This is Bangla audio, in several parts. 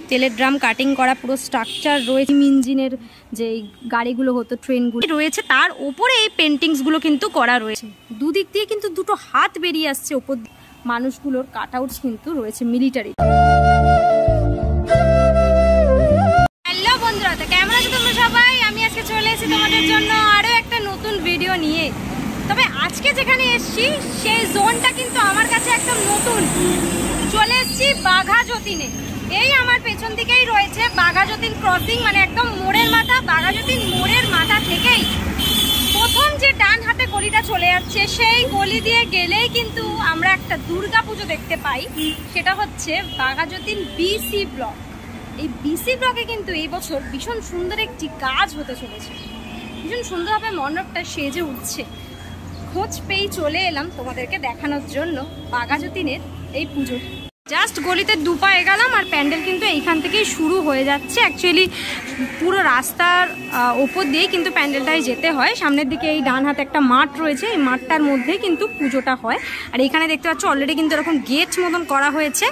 তেলের ড্রাম কাটিং করা পুরো স্ট্রাকচার রয়েছে। ইঞ্জিনের যে গাড়িগুলো হতো, ট্রেনগুলো রয়েছে, তার ওপরে এই পেন্টিংসগুলো কিন্তু করা রয়েছে। দুদিক দিয়ে কিন্তু দুটো হাত বেরিয়ে আসছে, ওপর মানুষগুলোর কাটআউটস কিন্তু রয়েছে মিলিটারি। হ্যালো বন্ধুরা, তো কেমন আছো তোমরা সবাই? আমি আজকে চলে এসেছি তোমাদের জন্য আরও একটা নতুন ভিডিও নিয়ে। তবে আজকে যেখানে এসেছি সেই জোনটা কিন্তু আমার কাছে একদম নতুন। চলে এসেছি বাঘা যতীনে। এই আমার পেছন দিকেই রয়েছে বাঘা যতীন ক্রসিং, মানে একদম মোড়ের মাথা। বাঘা যতীন মোড়ের মাথা থেকেই প্রথম যে ডান হাতে গলিটা চলে যাচ্ছে, সেই গলি দিয়ে গেলেই কিন্তু আমরা একটা দুর্গা পুজো দেখতে পাই। সেটা হচ্ছে বাঘা যতীন বিসি ব্লক। এই বিসি ব্লকে কিন্তু এই বছর ভীষণ সুন্দর একটি কাজ হতে চলেছে। ভীষণ সুন্দরভাবে মণ্ডপটা সেজে উঠছে। খোঁজ পেয়ে চলে এলাম তোমাদেরকে দেখানোর জন্য বাঘা যতীনের এই পুজো। জাস্ট গলিতে দুপা এগেলাম আর প্যান্ডেল কিন্তু এইখান থেকেই শুরু হয়ে যাচ্ছে। অ্যাকচুয়ালি পুরো রাস্তার ওপর দিয়েই কিন্তু প্যান্ডেলটায় যেতে হয়। সামনের দিকে এই ডান হাতে একটা মাঠ রয়েছে, এই মাঠটার মধ্যেই কিন্তু পুজোটা হয়। আর এখানে দেখতে পাচ্ছ অলরেডি কিন্তু এরকম গেট মতন করা হয়েছে।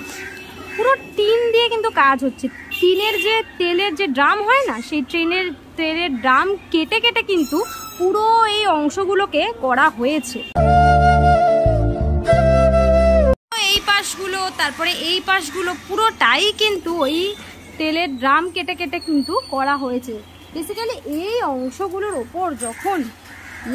পুরো টিন দিয়ে কিন্তু কাজ হচ্ছে। টিনের যে তেলের যে ড্রাম হয় না, সেই তেলের ড্রাম কেটে কেটে কিন্তু পুরো এই অংশগুলোকে করা হয়েছে। এই পাশগুলো, তারপরে এই পাশগুলো পুরোটাই কিন্তু ওই তেলের ড্রাম কেটে কেটে কিন্তু করা হয়েছে। বেসিক্যালি এই অংশগুলোর ওপর যখন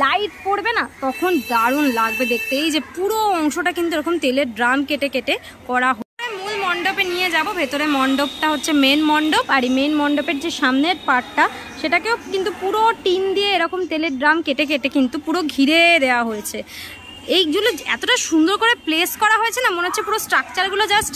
লাইট পড়বে না, তখন দারুণ লাগবে দেখতে। এই যে পুরো অংশটা কিন্তু এরকম তেলের ড্রাম কেটে কেটে করা হয়। মূল মণ্ডপে নিয়ে যাব। ভেতরে মণ্ডপটা হচ্ছে মেন মণ্ডপ, আর এই মেন মণ্ডপের যে সামনের পার্টটা, সেটাকেও কিন্তু পুরো টিন দিয়ে এরকম তেলের ড্রাম কেটে কেটে কিন্তু পুরো ঘিরে দেওয়া হয়েছে। এইগুলো এতটা সুন্দর করে প্লেস করা হয়েছে না, মনে হচ্ছে পুরো স্ট্রাকচারগুলো জাস্ট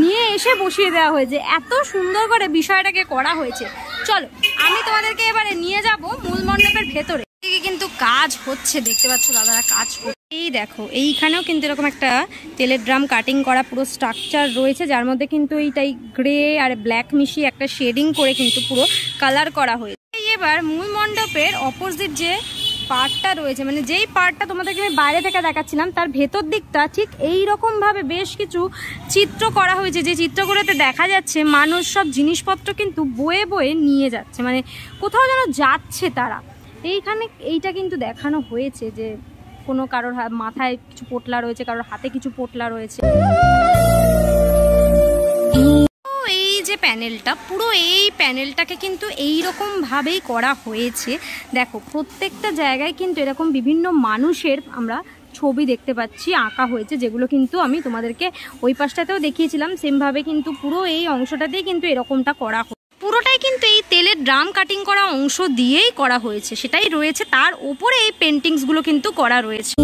নিয়ে এসে বসিয়ে দেওয়া হয়েছে। এত সুন্দর করে বিষয়টাকে করা হয়েছে। চলো আমি তোমাদেরকে এবারে নিয়ে যাব মূল মণ্ডপের ভেতরে। কিন্তু কাজ হচ্ছে, দেখতে পাচ্ছ দাদারা কাজ করছে। এই দেখো, এইখানেও কিন্তু এরকম একটা তেলের ড্রাম কাটিং করা পুরো স্ট্রাকচার রয়েছে, যার মধ্যে কিন্তু এইটাই গ্রে আর ব্ল্যাক মিশিয়ে একটা শেডিং করে কিন্তু পুরো কালার করা হয়েছে। এবার মূল মণ্ডপের অপোজিট যে পার্টটা রয়েছে, মানে যেই পার্টটা তোমাদেরকে আমি বাইরে থেকে দেখাচ্ছিলাম, তার ভেতর দিকটা ঠিক এই রকম ভাবে বেশ কিছু চিত্র করা হয়েছে। যে চিত্রগুলোতে দেখা যাচ্ছে মানুষ সব জিনিসপত্র কিন্তু বয়ে বয়ে নিয়ে যাচ্ছে, মানে কোথাও যেন যাচ্ছে তারা। এইটা কিন্তু দেখানো হয়েছে যে কোনো কারোর মাথায় কিছু পোটলা রয়েছে, কারোর হাতে কিছু পোটলা রয়েছে। এই যে প্যানেলটা, পুরো এই প্যানেলটাকে কিন্তু এইরকম ভাবেই করা হয়েছে। দেখো প্রত্যেকটা জায়গায় কিন্তু এরকম বিভিন্ন মানুষের আমরা ছবি দেখতে পাচ্ছি আঁকা হয়েছে, যেগুলো কিন্তু আমি তোমাদেরকে ওই পাশটাতেও দেখিয়েছিলাম। সেমভাবে কিন্তু পুরো এই অংশটাতেই কিন্তু এরকমটা করা হয়েছে। পুরোটাই কিন্তু এই তেলের ড্রাম কাটিং করা অংশ দিয়েই করা হয়েছে, সেটাই রয়েছে। তার উপরে এই পেন্টিংসগুলো কিন্তু করা রয়েছে।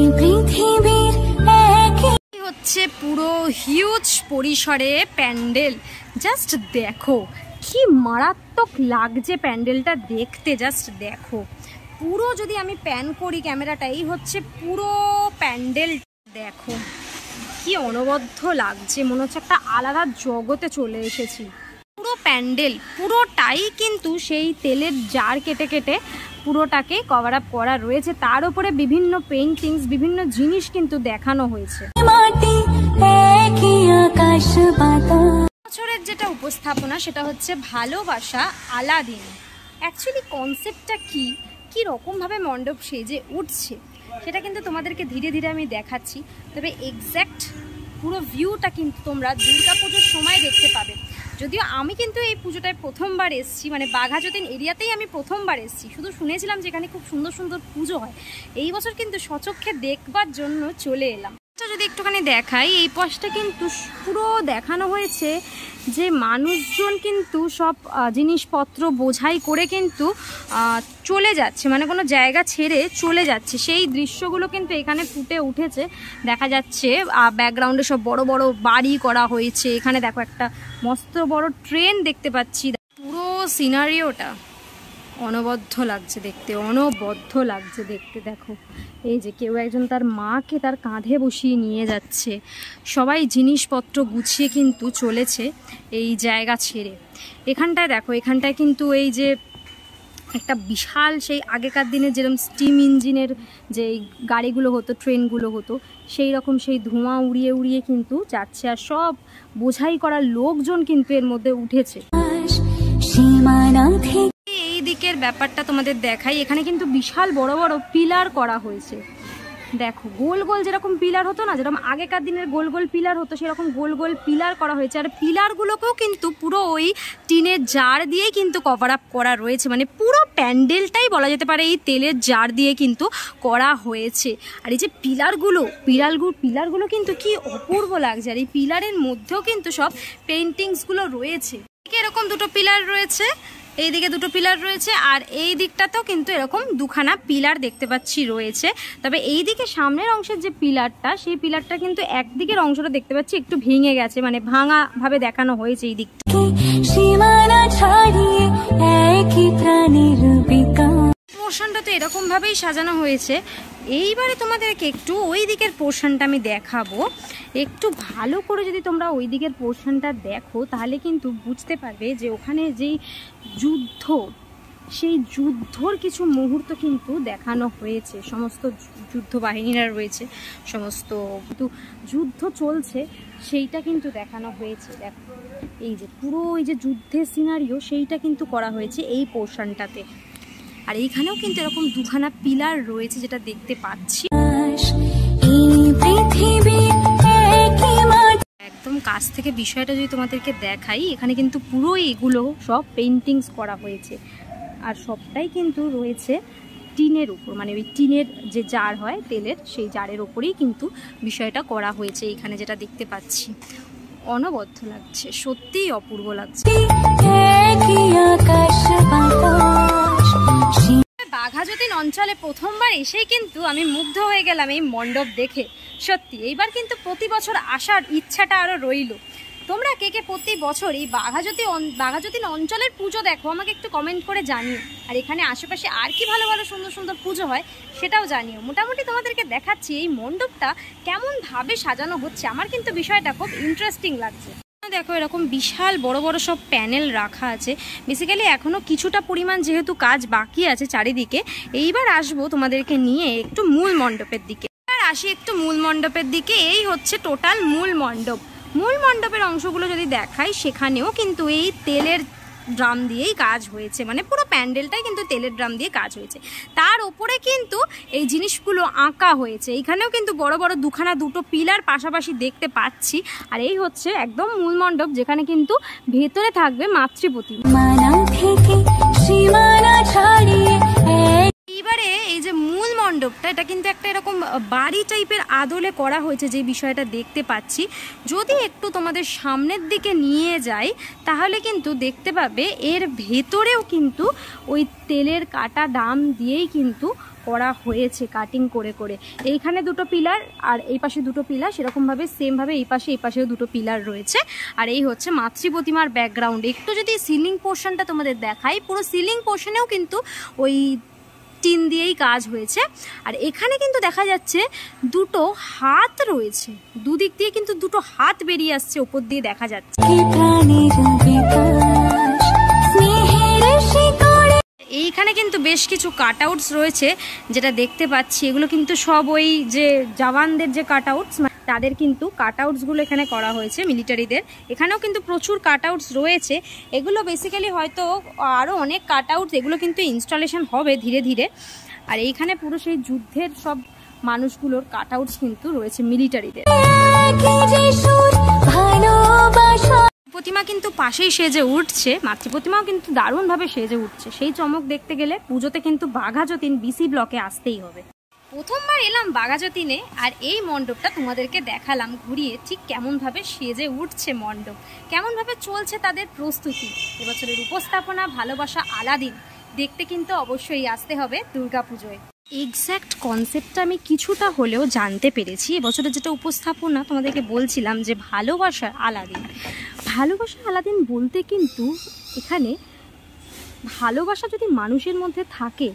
হচ্ছে পুরো হিউজ পরিসরে প্যান্ডেল। জাস্ট দেখো কি মারাত্মক লাগছে প্যান্ডেলটা দেখতে। জাস্ট দেখো, পুরো যদি আমি প্যান করি ক্যামেরাটা, এই হচ্ছে পুরো প্যান্ডেল। দেখো কি অনবদ্য লাগছে, মনে হচ্ছে একটা আলাদা জগতে চলে এসেছি। পুরো প্যান্ডেল পুরোটাই কিন্তু সেই তেলের জার কেটে কেটে পুরোটাকে কভার আপ করা রয়েছে। তার উপরে বিভিন্ন পেইন্টিংস, বিভিন্ন জিনিস কিন্তু দেখানো হয়েছে। বছরের যেটা উপস্থাপনা, সেটা হচ্ছে ভালোবাসা আলাদিন। অ্যাকচুয়ালি কনসেপ্টটা কি রকমভাবে মণ্ডপ সেজে উঠছে, সেটা কিন্তু তোমাদেরকে ধীরে ধীরে আমি দেখাচ্ছি। তবে এক্স্যাক্ট পুরো ভিউটা কিন্তু তোমরা দুর্গাপুজোর সময় দেখতে পাবে। যদিও আমি কিন্তু এই পুজোটায় প্রথমবার এসেছি, মানে বাঘা যতীন এরিয়াতেই আমি প্রথমবার এসেছি। শুধু শুনেছিলাম যে এখানে খুব সুন্দর সুন্দর পুজো হয়। এই বছর কিন্তু স্বচক্ষে দেখবার জন্য চলে এলাম। যদি একটুখানি দেখাই, এই পাশটা কিন্তু পুরো দেখানো হয়েছে যে মানুষজন কিন্তু সব জিনিসপত্র বোঝাই করে কিন্তু চলে যাচ্ছে, মানে কোনো জায়গা ছেড়ে চলে যাচ্ছে। সেই দৃশ্যগুলো কিন্তু এখানে ফুটে উঠেছে। দেখা যাচ্ছে ব্যাকগ্রাউন্ডে সব বড় বড় বাড়ি করা হয়েছে। এখানে দেখো একটা মস্ত বড় ট্রেন দেখতে পাচ্ছি। পুরো সিনারিওটা অনবদ্য লাগছে দেখতে, অনবদ্য লাগছে দেখতে। দেখো এই যে কেউ একজন তার মাকে তার কাঁধে বসিয়ে নিয়ে যাচ্ছে। সবাই জিনিসপত্র গুছিয়ে কিন্তু চলেছে এই জায়গা ছেড়ে। এখানটায় দেখো, এখানটায় কিন্তু এই যে একটা বিশাল সেই আগেকার দিনে যেরকম স্টিম ইঞ্জিনের যে গাড়িগুলো হতো, ট্রেনগুলো হতো, সেই রকম সেই ধোঁয়া উড়িয়ে উড়িয়ে কিন্তু যাচ্ছে। আর সব বোঝাই করার লোকজন কিন্তু এর মধ্যে উঠেছে। এই দিকের ব্যাপারটা তোমাদের দেখাই, এখানে কিন্তু বিশাল বড় বড় পিলার করা হয়েছে। দেখো গোল গোল যেরকম পিলার হতো না, যেরকম আগেকার দিনের গোল গোল পিলার হতো, সেরকম গোল গোল পিলার করা হয়েছে। আর পিলারগুলোকেও কিন্তু পুরো ওই টিনের জার দিয়েই কিন্তু কভার আপ করা রয়েছে, মানে পুরো প্যান্ডেলটাই বলা যেতে পারে এই তেলের জার দিয়ে কিন্তু করা হয়েছে। আর এই যে পিলারগুলো কিন্তু কি অপূর্ব লাগছে। আর এই পিলারের মধ্যেও কিন্তু সব পেন্টিংসগুলো রয়েছে। এরকম দুটো পিলার রয়েছে, এইদিকে দুটো পিলার রয়েছে, আর এই দিকটাতেও কিন্তু এরকম দুখানা পিলার দেখতে পাচ্ছি রয়েছে। তবে এই দিকে সামনের অংশের যে পিলারটা, সেই পিলারটা কিন্তু একদিকের অংশটা দেখতে পাচ্ছি একটু ভেঙে গেছে, মানে ভাঙা ভাবে দেখানো হয়েছে এই দিকটা। পোর্শনটা তো এরকম ভাবেই সাজানো হয়েছে। এইবারে তোমাদেরকে একটু ওই দিকের পোর্শনটা আমি দেখাবো। একটু ভালো করে যদি তোমরা ওই দিকের পোর্শনটা দেখো, তাহলে কিন্তু বুঝতে পারবে যে ওখানে যেই যুদ্ধ, সেই যুদ্ধর কিছু মুহূর্ত কিন্তু দেখানো হয়েছে। সমস্ত যুদ্ধ বাহিনীরা রয়েছে, সমস্ত যুদ্ধ চলছে, সেইটা কিন্তু দেখানো হয়েছে। দেখো এই যে পুরো ওই যে যুদ্ধের সিনারিও, সেইটা কিন্তু করা হয়েছে এই পোর্শনটাতে। আর এইখানেও কিন্তু এরকম দুখানা পিলার রয়েছে যেটা দেখতে পাচ্ছি। একদম কাছ থেকে বিষয়টা যদি তোমাদেরকে দেখাই, এখানে কিন্তু পুরো এগুলো সব পেইন্টিংস করা হয়েছে। আর সবটাই কিন্তু রয়েছে টিনের উপর, মানে ওই টিনের যে জার হয় তেলের, সেই জারের ওপরেই কিন্তু বিষয়টা করা হয়েছে। এখানে যেটা দেখতে পাচ্ছি অনবদ্য লাগছে, সত্যিই অপূর্ব লাগছে। বাঘাযতীন অঞ্চলে প্রথমবার এসেই কিন্তু আমি মুগ্ধ হয়ে গেলাম এই মণ্ডপ দেখে। সত্যি এইবার কিন্তু প্রতি বছর আসার ইচ্ছাটা আরও রইল। তোমরা কে কে প্রতি বছর এই বাঘাযতীন অঞ্চলের পুজো দেখো, আমাকে একটু কমেন্ট করে জানিও। আর এখানে আশেপাশে আর কি ভালো ভালো সুন্দর সুন্দর পুজো হয় সেটাও জানিও। মোটামুটি তোমাদেরকে দেখাচ্ছি এই মণ্ডপটা কেমনভাবে সাজানো হচ্ছে। আমার কিন্তু বিষয়টা খুব ইন্টারেস্টিং লাগছে। দেখো এরকম বিশাল বড় বড় সব প্যানেল রাখা আছে। বেসিক্যালি এখনো কিছুটা পরিমাণ যেহেতু কাজ বাকি আছে চারিদিকে। এইবার আসবো তোমাদেরকে নিয়ে একটু মূল মণ্ডপের দিকে। এবার আসি একটু মূল মণ্ডপের দিকে। এই হচ্ছে টোটাল মূল মণ্ডপ। মূল মণ্ডপের অংশগুলো যদি দেখাই, সেখানেও কিন্তু এই তেলের ড্রাম দিয়েই কাজ হয়েছে, মানে পুরো প্যান্ডেলটাই কিন্তু তেলের ড্রাম দিয়ে কাজ হয়েছে। তার উপরে কিন্তু এই জিনিসগুলো আঁকা হয়েছে। এইখানেও কিন্তু বড় বড় দুটো পিলার পাশাপাশি দেখতে পাচ্ছি। আর এই হচ্ছে একদম মূল মণ্ডপ, যেখানে কিন্তু ভেতরে থাকবে মাতৃপ্রতিমা। এইবারে এই যে মূল মণ্ডপটা, এটা কিন্তু একটা এরকম বাড়ি টাইপের আদলে করা হয়েছে, যে বিষয়টা দেখতে পাচ্ছি। যদি একটু তোমাদের সামনের দিকে নিয়ে যাই, তাহলে কিন্তু দেখতে পাবে এর ভেতরেও কিন্তু ওই তেলের কাটা ডাম দিয়েই কিন্তু করা হয়েছে, কাটিং করে করে। এইখানে দুটো পিলার আর এই পাশে দুটো পিলার, সেরকমভাবে সেমভাবে এই পাশেও দুটো পিলার রয়েছে। আর এই হচ্ছে মাতৃপ্রতিমার ব্যাকগ্রাউন্ড। একটু যদি সিলিং পোর্শনটা তোমাদের দেখাই, পুরো সিলিং পোর্শনেও কিন্তু ওই টিন দিয়েই কাজ হয়েছে। আর এখানে কিন্তু দেখা যাচ্ছে দুটো হাত রয়েছে, দুদিক দিয়ে কিন্তু দুটো হাত বেরিয়ে আসছে, ওপর দিয়ে দেখা যাচ্ছে। এইখানে কিন্তু বেশ কিছু কাটআউটস রয়েছে যেটা দেখতে পাচ্ছি। এগুলো কিন্তু সব ওই যে জওয়ানদের যে কাটআউটস, তাদের কিন্তু কাটআউটসগুলো এখানে করা হয়েছে, মিলিটারিদের। এখানেও কিন্তু প্রচুর কাটআউটস রয়েছে। এগুলো বেসিক্যালি হয়তো আরও অনেক কাটআউটস, এগুলো কিন্তু ইনস্টলেশন হবে ধীরে ধীরে। আর এইখানে পুরো সেই যুদ্ধের সব মানুষগুলোর কাটআউটস কিন্তু রয়েছে মিলিটারিদের। প্রতিমা কিন্তু পাশেই সেজে উঠছে, মাতৃপ্রতিমাও কিন্তু দারুণভাবে সেজে উঠছে। সেই চমক দেখতে গেলে পুজোতে কিন্তু বাঘাযতীন বিসি ব্লকে আসতেই হবে। প্রথমবার এলাম বাঘাযতীনে, আর এই মণ্ডপটা তোমাদেরকে দেখালাম ঘুরিয়ে, ঠিক কেমনভাবে সেজে উঠছে মণ্ডপ, কেমনভাবে চলছে তাদের প্রস্তুতি। এবছরের উপস্থাপনা ভালোবাসা আলাদিন দেখতে কিন্তু অবশ্যই আসতে হবে দুর্গাপুজোয়। এক্স্যাক্ট কনসেপ্টটা আমি কিছুটা হলেও জানতে পেরেছি। এবছরের যেটা উপস্থাপনা তোমাদেরকে বলছিলাম যে ভালোবাসার আলাদিন। ভালোবাসার আলাদিন বলতে কিন্তু এখানে ভালোবাসা যদি মানুষের মধ্যে থাকে,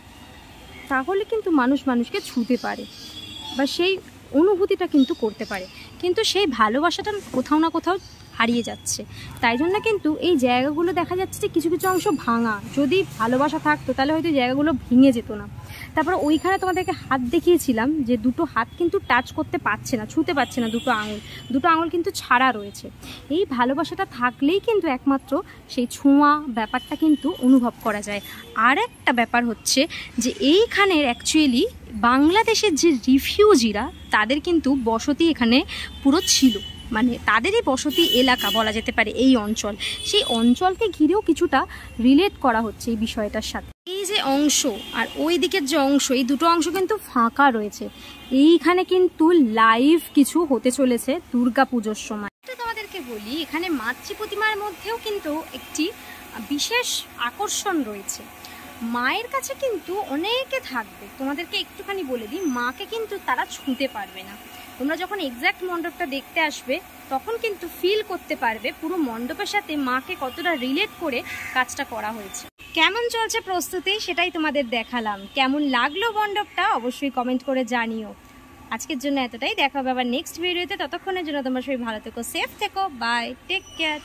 তাহলে কিন্তু মানুষ মানুষকে ছুঁতে পারে বা সেই অনুভূতিটা কিন্তু করতে পারে। কিন্তু সেই ভালোবাসাটা কোথাও না কোথাও হারিয়ে যাচ্ছে। তাই জন্য কিন্তু এই জায়গাগুলো দেখা যাচ্ছে যে কিছু কিছু অংশ ভাঙা। যদি ভালোবাসা থাকতো তাহলে হয়তো জায়গাগুলো ভেঙে যেত না। তারপর ওইখানে তোমাদেরকে হাত দেখিয়েছিলাম যে দুটো হাত কিন্তু টাচ করতে পারছে না, ছুঁতে পারছে না, দুটো আঙুল কিন্তু ছাড়া রয়েছে। এই ভালোবাসাটা থাকলেই কিন্তু একমাত্র সেই ছোঁয়া ব্যাপারটা কিন্তু অনুভব করা যায়। আর একটা ব্যাপার হচ্ছে যে এইখানের অ্যাকচুয়ালি বাংলাদেশের যে রিফিউজিরা তাদের কিন্তু বসতি এখানে পুরো ছিল, মানে তাদেরই বসতি এলাকা বলা যেতে পারে এই অঞ্চল। সেই অঞ্চলকে ঘিরেও কিছুটা রিলেট করা হচ্ছে এই বিষয়টার সাথে। এই যে অংশ আর ওই দিকের যে অংশ, এই দুটো অংশ কিন্তু ফাঁকা রয়েছে। এইখানে কিন্তু লাইভ কিছু হতে চলেছে দুর্গা পুজোর সময়। তো তোমাদেরকে বলি, এখানে মাতৃ প্রতিমার মধ্যেও কিন্তু একটি বিশেষ আকর্ষণ রয়েছে। মায়ের কাছে কিন্তু অনেকে থাকবে। তোমাদেরকে একটুখানি বলে দিই, মাকে কিন্তু তারা ছুঁতে পারবে না। তোমরা যখন এক্স্যাক্ট মণ্ডপটা দেখতে আসবে তখন কিন্তু ফিল করতে পারবে পুরো মণ্ডপের সাথে মাকে কতটা রিলেট করে কাজটা করা হয়েছে। কেমন চলছে প্রস্তুতি সেটাই তোমাদের দেখালাম। কেমন লাগলো মণ্ডপটা অবশ্যই কমেন্ট করে জানিও। আজকের জন্য এতটাই, দেখা হবে আবার নেক্সট ভিডিওতে। ততক্ষণের জন্য তোমরা সবাই ভালো থেকো, সেফ থেকো, বাই, টেক কেয়ার।